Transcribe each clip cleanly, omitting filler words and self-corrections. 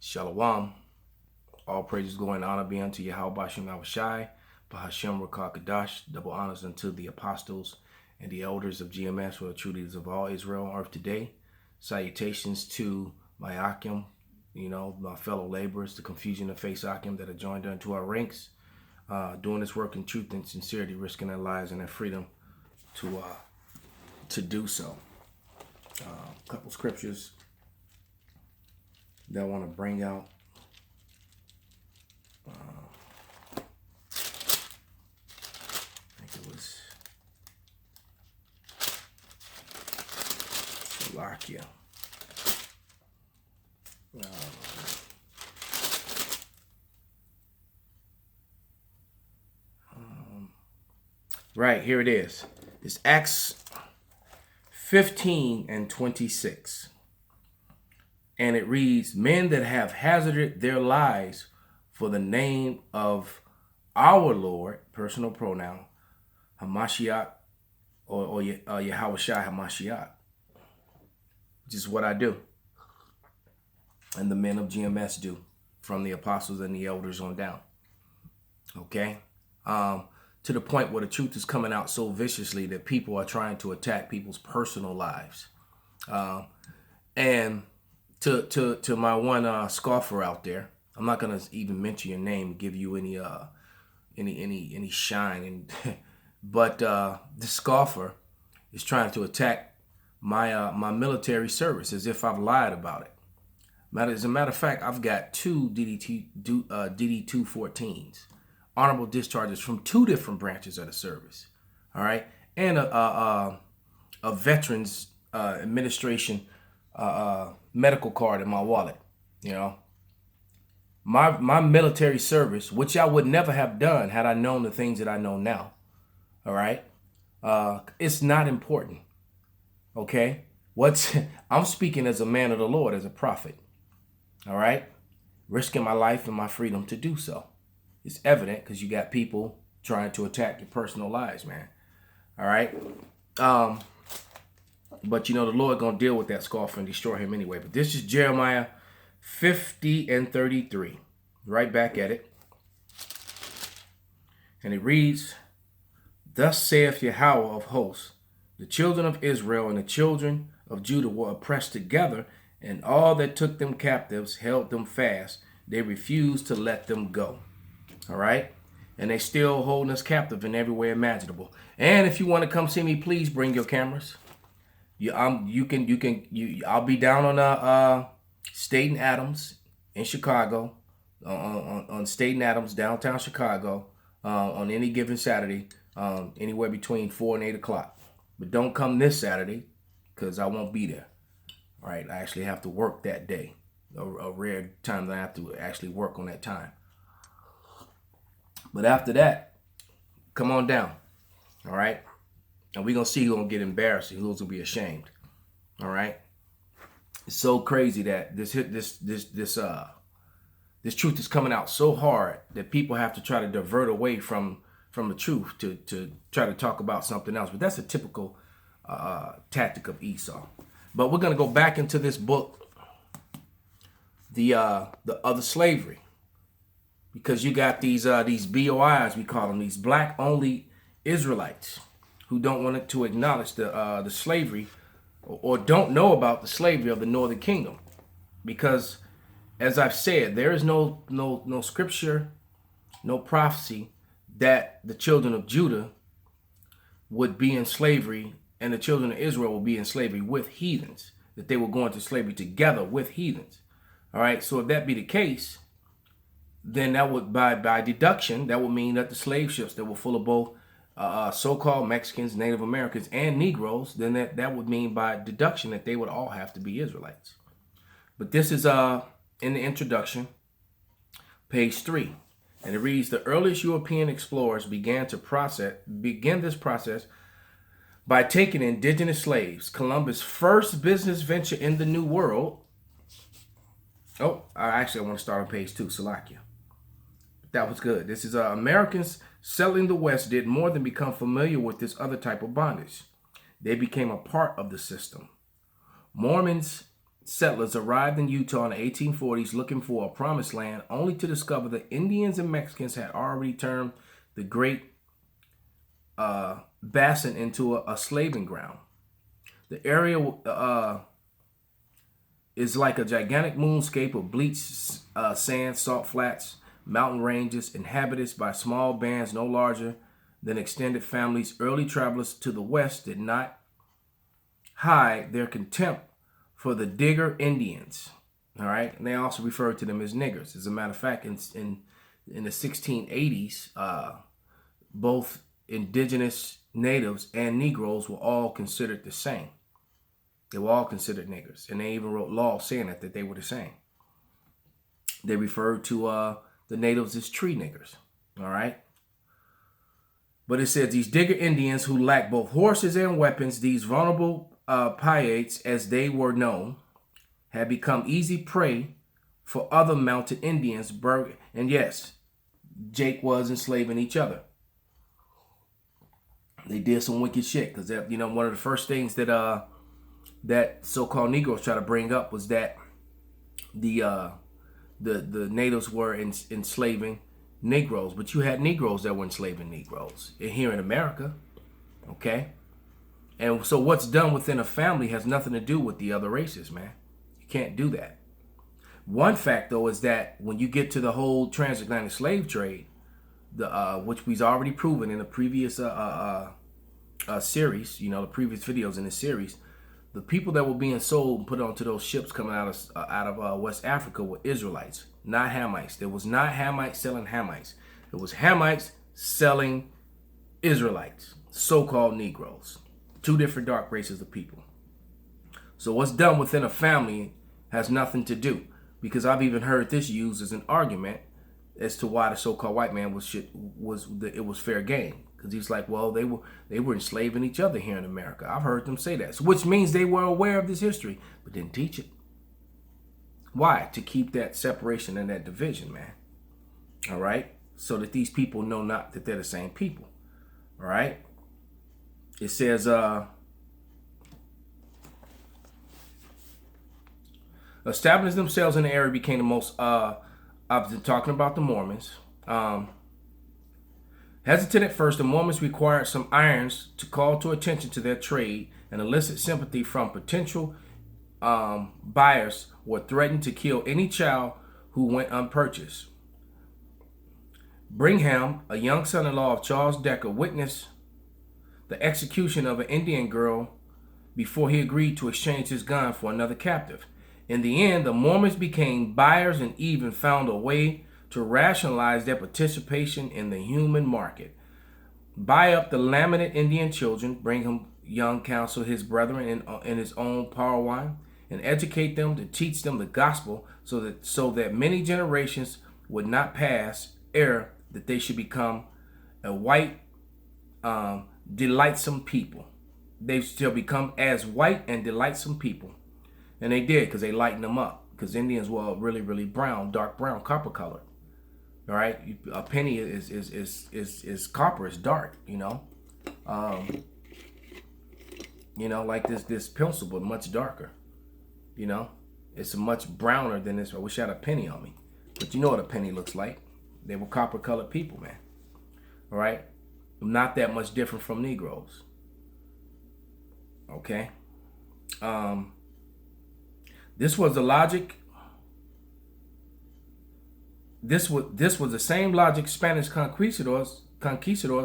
Shalom. All praises, glory, and honor be unto Yahweh Bashem Yahushai, Bahashem Rakah Kadash. Double honors unto the apostles and the elders of GMS, who are true leaders of all Israel on earth today. Salutations to my Akim, my fellow laborers, the confusion of face Akim that are joined unto our ranks, doing this work in truth and sincerity, risking their lives and their freedom to do so. A couple scriptures that I want to bring out. I think it was Slovakia. Right, here it is. It's Acts 15 and 26. And it reads, men that have hazarded their lives for the name of our Lord, personal pronoun, Hamashiach, or Yahushua Hamashiach, which is what I do. And the men of GMS do, from the apostles and the elders on down. Okay? To the point where the truth is coming out so viciously that people are trying to attack people's personal lives. And to my one scoffer out there, I'm not gonna even mention your name, give you any shine, but the scoffer is trying to attack my military service as if I've lied about it. As a matter of fact, I've got two DD-214s, honorable discharges from two different branches of the service. All right, and a Veterans Administration medical card in my wallet. My military service, which I would never have done had I known the things that I know now. All right, it's not important. Okay, I'm speaking as a man of the Lord, as a prophet. All right, risking my life and my freedom to do so. It's evident because you got people trying to attack your personal lives, man. All right. But the Lord gonna deal with that scoffer and destroy him anyway. But this is Jeremiah 50 and 33. Right back at it. And it reads, thus saith Yahweh of hosts, the children of Israel and the children of Judah were oppressed together, and all that took them captives held them fast. They refused to let them go. All right. And they still holding us captive in every way imaginable. And if you want to come see me, please bring your cameras. I'll be down on State and Adams in Chicago, on State and Adams, downtown Chicago, on any given Saturday, anywhere between 4 and 8 o'clock. But don't come this Saturday because I won't be there. All right, I actually have to work that day. A rare time that I have to actually work on that time. But after that, come on down. All right. And we're going to see who's going to get embarrassed and who's going to be ashamed. All right. It's so crazy that this truth is coming out so hard that people have to try to divert away from the truth to try to talk about something else. But that's a typical tactic of Esau. But we're going to go back into this book, the other slavery, because you got these BOIs, we call them, these black only Israelites, who don't want to acknowledge the slavery or don't know about the slavery of the Northern Kingdom. Because, as I've said, there is no scripture, no prophecy that the children of Judah would be in slavery and the children of Israel will be in slavery with heathens, that they will go into slavery together with heathens. All right, so if that be the case, then that would, by deduction, that would mean that the slave ships that were full of both so-called Mexicans, Native Americans, and Negroes, then that would mean by deduction that they would all have to be Israelites. But this is in the introduction, page 3, and it reads, the earliest European explorers began this process by taking indigenous slaves. Columbus' first business venture in the New World. Oh, I want to start on page 2, Slovakia. That was good. This is Americans settling the West did more than become familiar with this other type of bondage. They became a part of the system. Mormons settlers arrived in Utah in the 1840s looking for a promised land, only to discover that Indians and Mexicans had already turned the great basin into a slaving ground. The area is like a gigantic moonscape of bleached sand, salt flats, mountain ranges, inhabited by small bands no larger than extended families. Early travelers to the west did not hide their contempt for the Digger Indians. All right, and they also referred to them as niggers. As a matter of fact, in the 1680s, both indigenous natives and Negroes were all considered the same. They were all considered niggers, and they even wrote laws saying that they were the same. They referred to the natives as tree niggers. All right. But it says these Digger Indians who lacked both horses and weapons, these vulnerable Piates, as they were known, had become easy prey for other mounted Indians. And yes, Jake was enslaving each other. They did some wicked shit because one of the first things that that so-called Negroes try to bring up was that the natives were enslaving Negroes, but you had Negroes that were enslaving Negroes here in America, okay? And so what's done within a family has nothing to do with the other races, man. You can't do that. One fact, though, is that when you get to the whole transatlantic slave trade, which we've already proven in the previous series, the previous videos in this series, the people that were being sold and put onto those ships coming out of West Africa were Israelites, not Hamites. There was not Hamites selling Hamites. It was Hamites selling Israelites, so-called Negroes. Two different dark races of people. So what's done within a family has nothing to do, because I've even heard this used as an argument as to why the so-called white man was fair game. Because he's like, well, they were enslaving each other here in America. I've heard them say that. So which means they were aware of this history, but didn't teach it. Why? To keep that separation and that division, man. All right? So that these people know not that they're the same people. All right? It says, establishing themselves in the area became the most, I've been talking about the Mormons. Hesitant at first, the Mormons required some irons to call to attention to their trade and elicit sympathy from potential buyers, or threatened to kill any child who went unpurchased. Brigham, a young son-in-law of Charles Decker, witnessed the execution of an Indian girl before he agreed to exchange his gun for another captive. In the end, the Mormons became buyers and even found a way to rationalize their participation in the human market. Buy up the lamented Indian children, Brigham Young counseled his brethren in his own Parawan, and educate them to teach them the gospel so that many generations would not pass ere that they should become a white, delightsome people. They still become as white and delightsome people. And they did, because they lightened them up. Because Indians were really, really brown, dark brown, copper colored. All right, a penny is copper, it's dark, like this pencil, but much darker. It's much browner than this. I wish I had a penny on me, but you know what a penny looks like. They were copper colored people, man. All right, not that much different from Negroes. Okay, this was the logic. This was the same logic Spanish conquistadors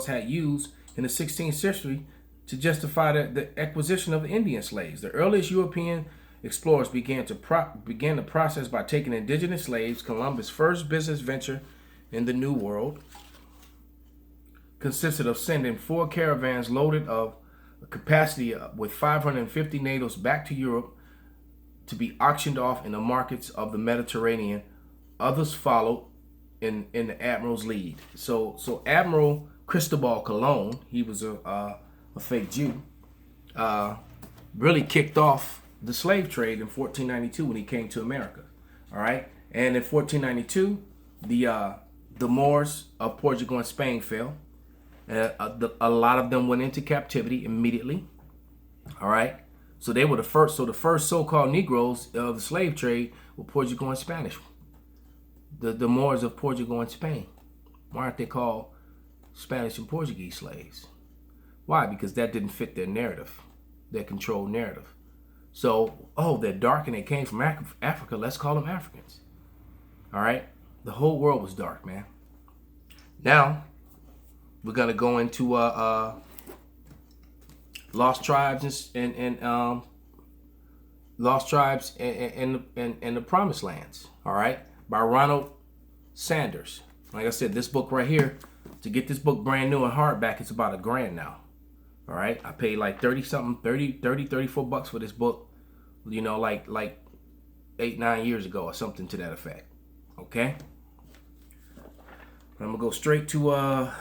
had used in the 16th century to justify the acquisition of Indian slaves. The earliest European explorers began the process by taking indigenous slaves. Columbus' first business venture in the New World consisted of sending 4 caravans loaded of a capacity with 550 natives back to Europe to be auctioned off in the markets of the Mediterranean. Others followed in the admiral's lead. So Admiral Cristobal Colon, he was a fake Jew, really kicked off the slave trade in 1492 when he came to America. All right, and in 1492, the Moors of Portugal and Spain fell. A lot of them went into captivity immediately. All right, So they were the first. So the first so-called Negroes of the slave trade were Portugal and Spanish. The Moors of Portugal and Spain. Why aren't they called Spanish and Portuguese slaves? Why? Because that didn't fit their narrative, their controlled narrative. So, oh, they're dark and they came from Africa. Let's call them Africans. All right? The whole world was dark, man. Now, we're going to go into Lost Tribes and Lost Tribes and the Promised Lands. All right? By Ronald Sanders. Like I said, this book right here, to get this book brand new and hardback, it's about $1,000 now. All right, I paid like 34 bucks for this book, you know, like 8-9 years ago or something to that effect. Okay, I'm gonna go straight to a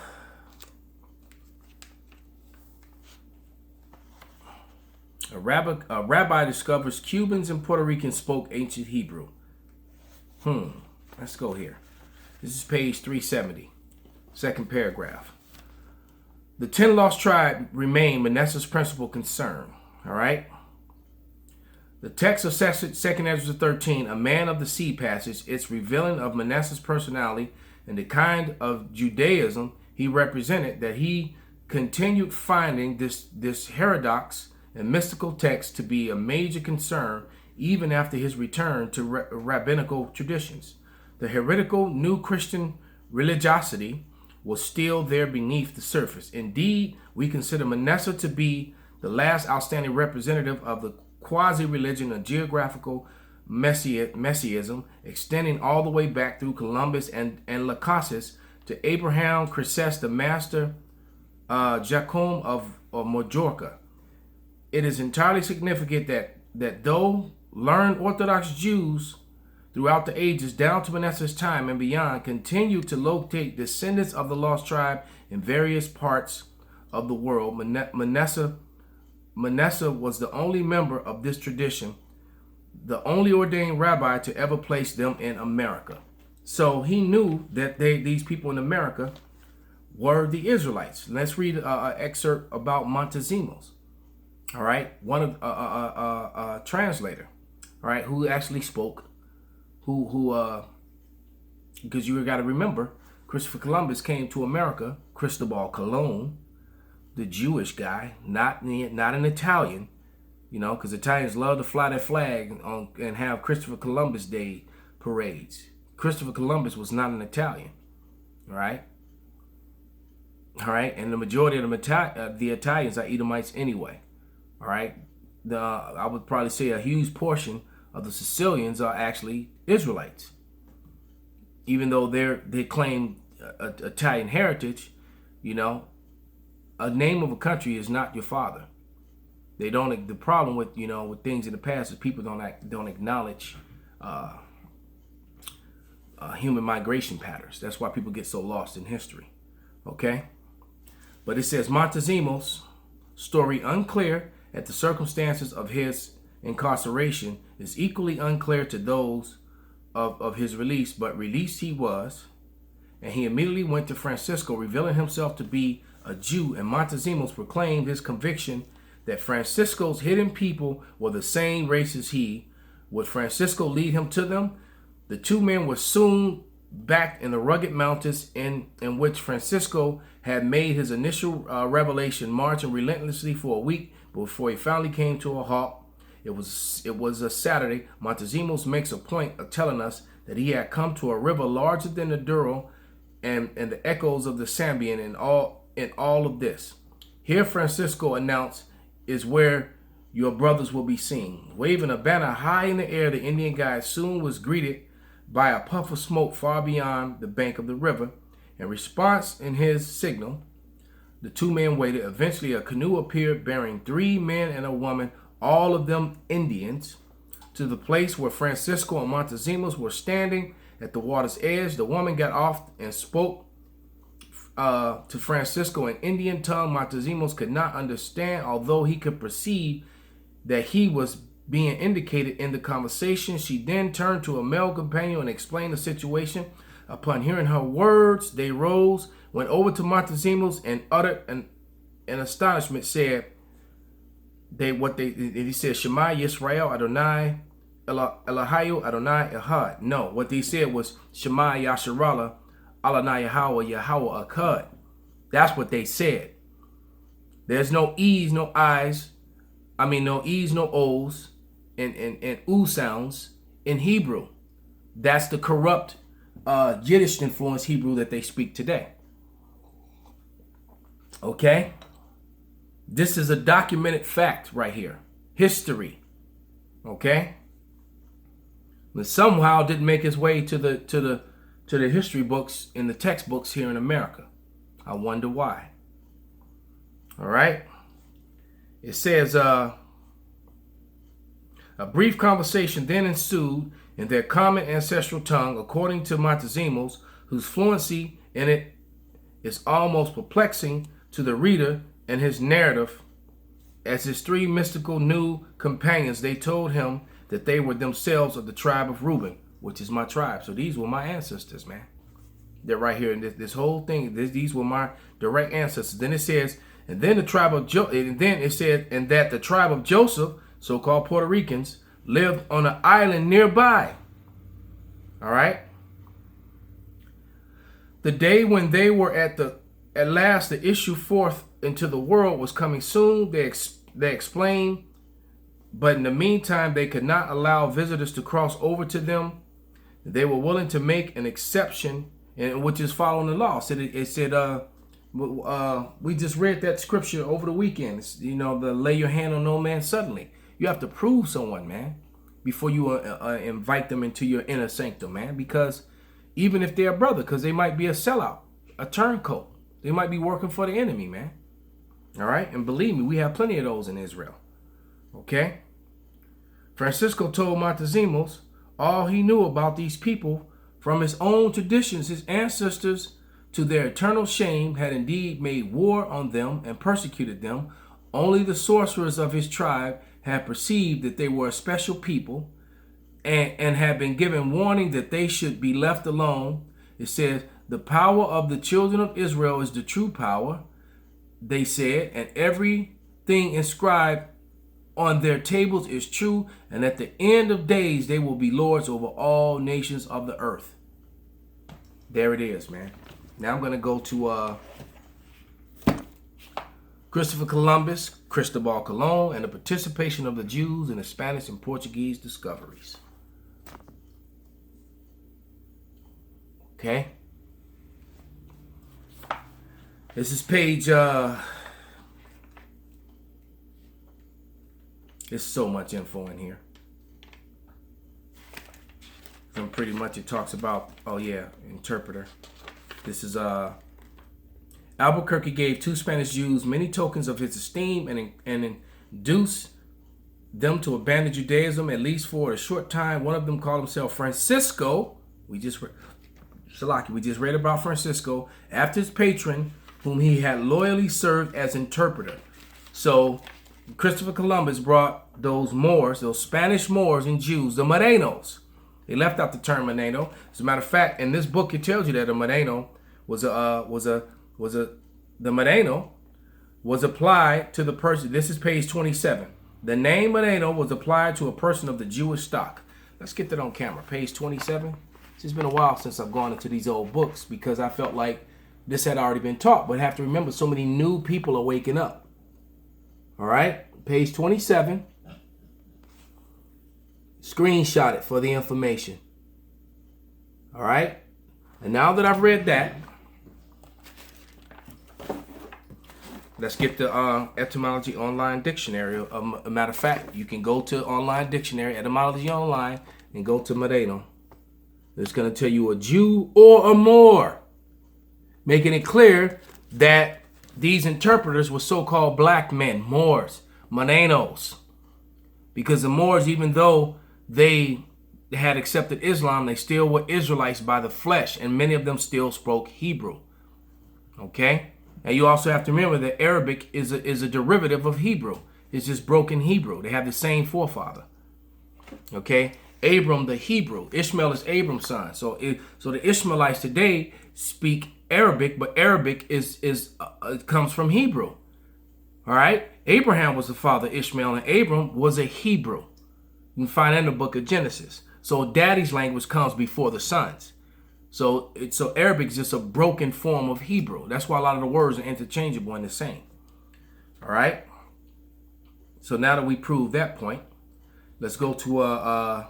rabbi discovers Cubans and Puerto Ricans spoke ancient Hebrew. Let's go here. This is page 370, second paragraph. The 10 lost tribes remain Manasseh's principal concern. All right. The text of 2nd Ezra 13, a man of the sea passage, it's revealing of Manasseh's personality and the kind of Judaism he represented, that he continued finding this heterodox and mystical text to be a major concern even after his return to rabbinical traditions. The heretical new Christian religiosity was still there beneath the surface. Indeed, we consider Manasseh to be the last outstanding representative of the quasi-religion of geographical messianism, extending all the way back through Columbus and Lacasis to Abraham Cresces, the master Jacome of Majorca. It is entirely significant that though learned Orthodox Jews throughout the ages down to Manasseh's time and beyond continue to locate descendants of the lost tribe in various parts of the world, Manasseh was the only member of this tradition, the only ordained rabbi to ever place them in America. So he knew that these people in America were the Israelites. Let's read an excerpt about Montezemos. All right, one of a translator, all right, who actually spoke. Because you got to remember, Christopher Columbus came to America, Cristobal Colon, the Jewish guy, not an Italian, you know, because Italians love to fly their flag and have Christopher Columbus Day parades. Christopher Columbus was not an Italian, all right? All right, and the majority of the Italians are Edomites anyway, all right? I would probably say a huge portion of the Sicilians are actually Israelites. Even though they claim Italian heritage, you know, a name of a country is not your father. They don't. The problem with with things in the past is people don't acknowledge human migration patterns. That's why people get so lost in history. Okay, but it says Montezemos' story unclear at the circumstances of his incarceration is equally unclear to those of his release, but released he was, and he immediately went to Francisco, revealing himself to be a Jew, and Montezemos proclaimed his conviction that Francisco's hidden people were the same race as he. Would Francisco lead him to them? The two men were soon back in the rugged mountains in which Francisco had made his initial revelation, marching relentlessly for a week before he finally came to a halt. It was a Saturday. Montezemos makes a point of telling us that he had come to a river larger than the Douro and the echoes of the Sambian and all of this. Here Francisco announced is where your brothers will be seen. Waving a banner high in the air, the Indian guide soon was greeted by a puff of smoke far beyond the bank of the river. In response in his signal, the two men waited. Eventually a canoe appeared bearing 3 men and a woman, all of them Indians, to the place where Francisco and Montezemos were standing at the water's edge. The woman got off and spoke to Francisco in Indian tongue. Montezemos could not understand, although he could perceive that he was being indicated in the conversation. She then turned to a male companion and explained the situation. Upon hearing her words, they rose, went over to Montezemos, and uttered an astonishment, said, he said Shema Yisrael Adonai Elohayu Adonai Echad. No, what they said was Shema Yasharallah Adonai Yahweh Yahweh Echad. That's what they said. There's no E's, no I's. No E's, no O's, and U sounds in Hebrew. That's the corrupt Yiddish influenced Hebrew that they speak today. Okay? This is a documented fact right here. History. Okay? But somehow didn't make its way to the history books in the textbooks here in America. I wonder why. All right? It says, a brief conversation then ensued in their common ancestral tongue, according to Montezemels, whose fluency in it is almost perplexing to the reader and his narrative. As his three mystical new companions, they told him that they were themselves of the tribe of Reuben, which is my tribe. So these were my ancestors, man. They're right here in this whole thing. These were my direct ancestors. Then it says, and then the tribe of and then it said, and that the tribe of Joseph, so-called Puerto Ricans, lived on an island nearby. All right. The day when they were at last the issue forth into the world was coming soon. They explained, but in the meantime they could not allow visitors to cross over to them. They were willing to make an exception, and which is following the law. It said we just read that scripture over the weekend. It's, the lay your hand on no man suddenly. You have to prove someone, man, before you invite them into your inner sanctum, man. Because even if they're a brother, because they might be a sellout, a turncoat. They might be working for the enemy, man. All right? And believe me, we have plenty of those in Israel. Okay? Francisco told Montezemels all he knew about these people from his own traditions. His ancestors, to their eternal shame, had indeed made war on them and persecuted them. Only the sorcerers of his tribe had perceived that they were a special people and had been given warning that they should be left alone. It says, the power of the children of Israel is the true power, they said, and everything inscribed on their tables is true, and at the end of days they will be lords over all nations of the earth. There it is, man. Now I'm going to go to Christopher Columbus, Cristobal Colon, and the participation of the Jews in the Spanish and Portuguese discoveries. Okay. This is page, there's so much info in here. And pretty much it talks about, interpreter. This is, Albuquerque gave two Spanish Jews many tokens of his esteem and induced them to abandon Judaism, at least for a short time. One of them called himself Francisco. We just read about Francisco, after his patron, whom he had loyally served as interpreter. So Christopher Columbus brought those Moors, those Spanish Moors and Jews, the Morenos. They left out the term Moreno. As a matter of fact, in this book, it tells you that a Moreno the Moreno was applied to the person. This is page 27. The name Moreno was applied to a person of the Jewish stock. Let's get that on camera. Page 27. It's just been a while since I've gone into these old books because I felt like this had already been taught. But I have to remember, so many new people are waking up. All right, page 27. Screenshot it for the information. All right, and now that I've read that, let's get the etymology online dictionary. A matter of fact, you can go to online dictionary, etymology online, and go to Moreno. It's going to tell you a Jew or a Moor, making it clear that these interpreters were so-called black men, Moors, Morenos. Because the Moors, even though they had accepted Islam, they still were Israelites by the flesh, and many of them still spoke Hebrew. Okay? Now you also have to remember that Arabic is a derivative of Hebrew. It's just broken Hebrew. They have the same forefather. Okay? Abram the Hebrew. Ishmael is Abram's son. So the Ishmaelites today speak Arabic, but Arabic comes from Hebrew. All right. Abraham was the father of Ishmael, and Abram was a Hebrew. You can find that in the book of Genesis. So daddy's language comes before the son's. So Arabic is just a broken form of Hebrew. That's why a lot of the words are interchangeable and the same. All right. So now that we proved that point, let's go to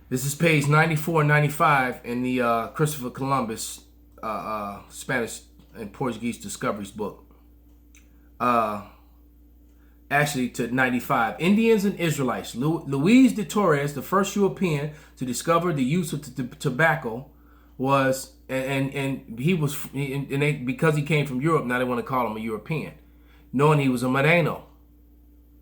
this is page 94 and 95 in the Christopher Columbus Spanish and Portuguese discoveries book. Actually to 95. Indians and Israelites. Luis de Torres, the first European to discover the use of tobacco, was because he came from Europe, now they want to call him a European, knowing he was a Moreno.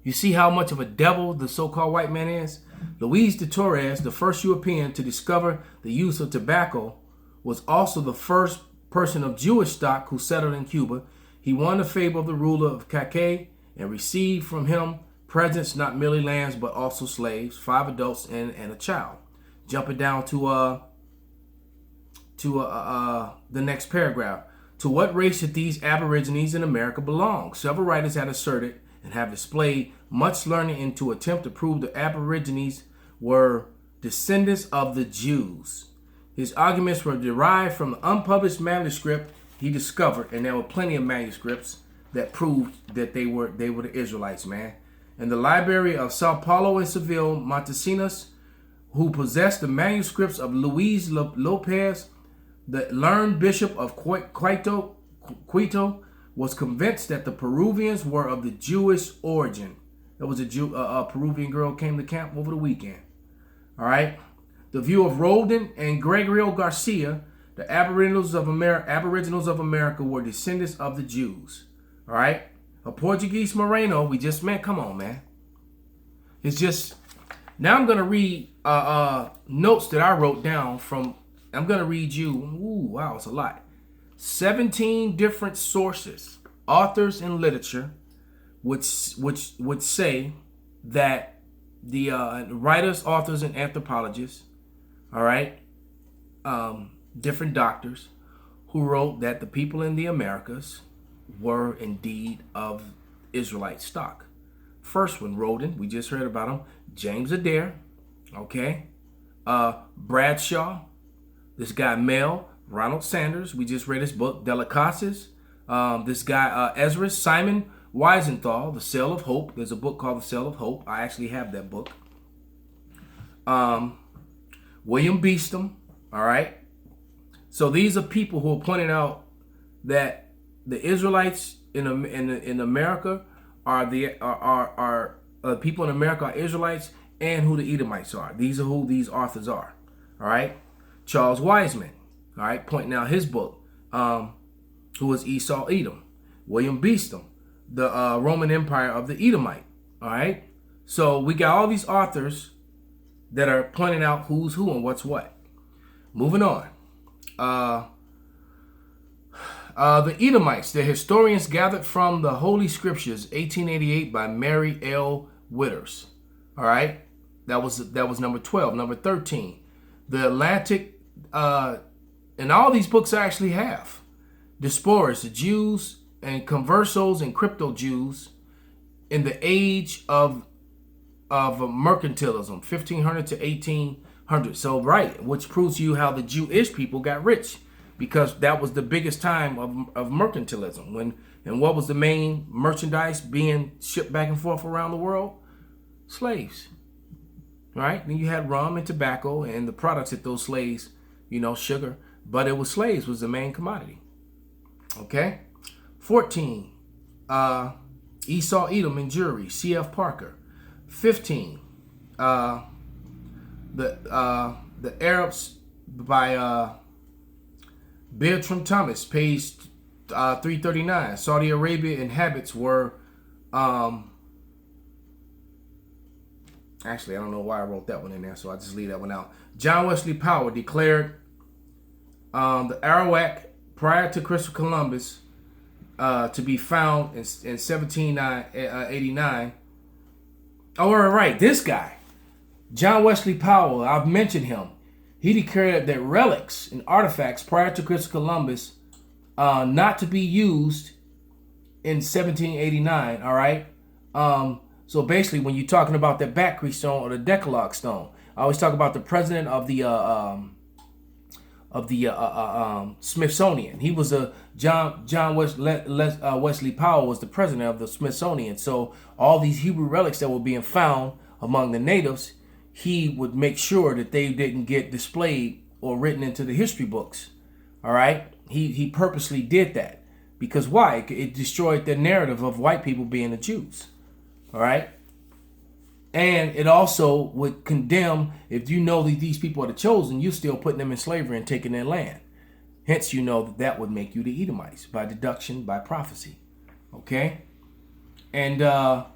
You see how much of a devil the so-called white man is? Luis de Torres, the first European to discover the use of tobacco, was also the first person of Jewish stock who settled in Cuba. He won the favor of the ruler of Cacay and received from him presents, not merely lands, but also slaves, 5 adults and a child. Jumping down to the next paragraph. To what race did these aborigines in America belong? Several writers had asserted and have displayed much learning in to attempt to prove the aborigines were descendants of the Jews. His arguments were derived from the unpublished manuscript he discovered, and there were plenty of manuscripts that proved that they were the Israelites, man. In the library of Sao Paulo and Seville, Montesinos, who possessed the manuscripts of Luis Lopez, the learned bishop of Quito, was convinced that the Peruvians were of the Jewish origin. There was a Peruvian girl came to camp over the weekend. All right. The view of Roldan and Gregorio Garcia, the Aboriginals of America were descendants of the Jews. All right. A Portuguese Moreno, we just met. Come on, man. It's just, now I'm going to read notes that I wrote down from, I'm going to read you, ooh, wow, it's a lot. 17 different sources, authors and literature, which would say that the writers, authors, and anthropologists, all right, different doctors who wrote that the people in the Americas were indeed of Israelite stock. First one, Roden, we just heard about him. James Adair, okay. Bradshaw, this guy Mel, Ronald Sanders, we just read his book. Delicacies, this guy Ezra, Simon Wiesenthal, The Cell of Hope. There's a book called The Cell of Hope. I actually have that book. William Beeston, all right. So these are people who are pointing out that the Israelites in America are people in America are Israelites, and who the Edomites are. These are who these authors are. All right. Charles Wiseman, all right, pointing out his book, who was Esau Edom. William Beeston, the Roman Empire of the Edomite. All right. So we got all these authors that are pointing out who's who and what's what. Moving on. The Edomites, the historians gathered from the Holy Scriptures, 1888 by Mary L. Witters. All right. That was number 12. Number 13. The Atlantic, and all these books I actually have. Diasporas, the Jews and conversos and crypto Jews in the age of mercantilism, 1500 to 1800. So, right, which proves to you how the Jewish people got rich, because that was the biggest time of mercantilism. And what was the main merchandise being shipped back and forth around the world? Slaves. Right? Then you had rum and tobacco and the products that those slaves, sugar, but it was slaves was the main commodity. Okay. 14, Esau Edom and Jury, C.F. Parker. 15, the Arabs by Bertram Thomas, page 339. Saudi Arabia inhabits were actually, I don't know why I wrote that one in there, so I just leave that one out. John Wesley Powell declared the Arawak prior to Christopher Columbus to be found in 1789. Oh, right, this guy, John Wesley Powell, I've mentioned him. He declared that relics and artifacts prior to Christopher Columbus not to be used in 1789. All right. So basically, when you're talking about the Bakri stone or the Decalogue stone, I always talk about the president of the Smithsonian. He was a Wesley Powell was the president of the Smithsonian. So all these Hebrew relics that were being found among the natives, he would make sure that they didn't get displayed or written into the history books. All right, he purposely did that because why? It destroyed the narrative of white people being the Jews. All right. And it also would condemn, if you know that these people are the chosen, you're still putting them in slavery and taking their land. Hence, you know that would make you the Edomites by deduction, by prophecy. Okay? And, of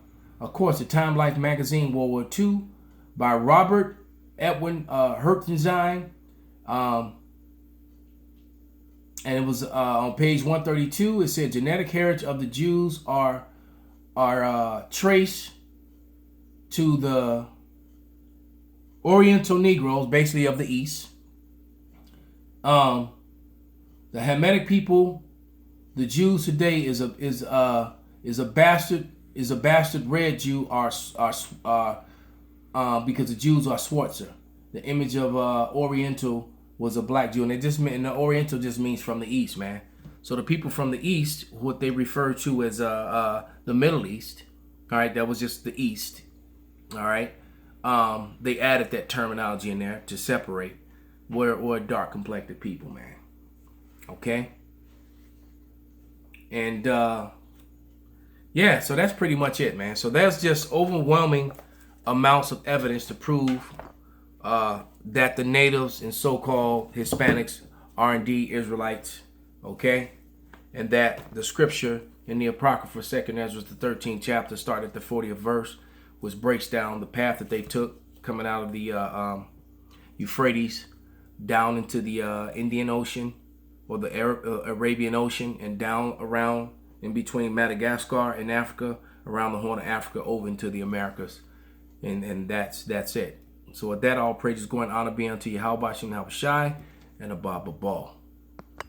course, the Time Life magazine, World War II, by Robert Edwin Hertenstein. And it was on page 132. It said genetic heritage of the Jews are traced to the Oriental Negroes, basically of the East. The Hamitic people, the Jews today is a bastard red Jew because the Jews are Schwarzer. The image of Oriental was a black Jew, and it just meant, and the Oriental just means from the East, man. So the people from the East, what they refer to as the Middle East, all right, that was just the East. All right, they added that terminology in there to separate or dark complected people, man. Okay, and yeah, so that's pretty much it, man. So that's just overwhelming amounts of evidence to prove that the natives and so-called Hispanics are indeed Israelites. Okay, and that the scripture in the Apocrypha, 2nd Ezra, the 13th chapter, start at the 40th verse. Which breaks down the path that they took coming out of the Euphrates down into the Indian Ocean or the Arabian Ocean and down around in between Madagascar and Africa, around the Horn of Africa, over into the Americas. And that's it. So with that, all praises, glory, and honor be unto Yahweh Shem Shai and Abba Ball.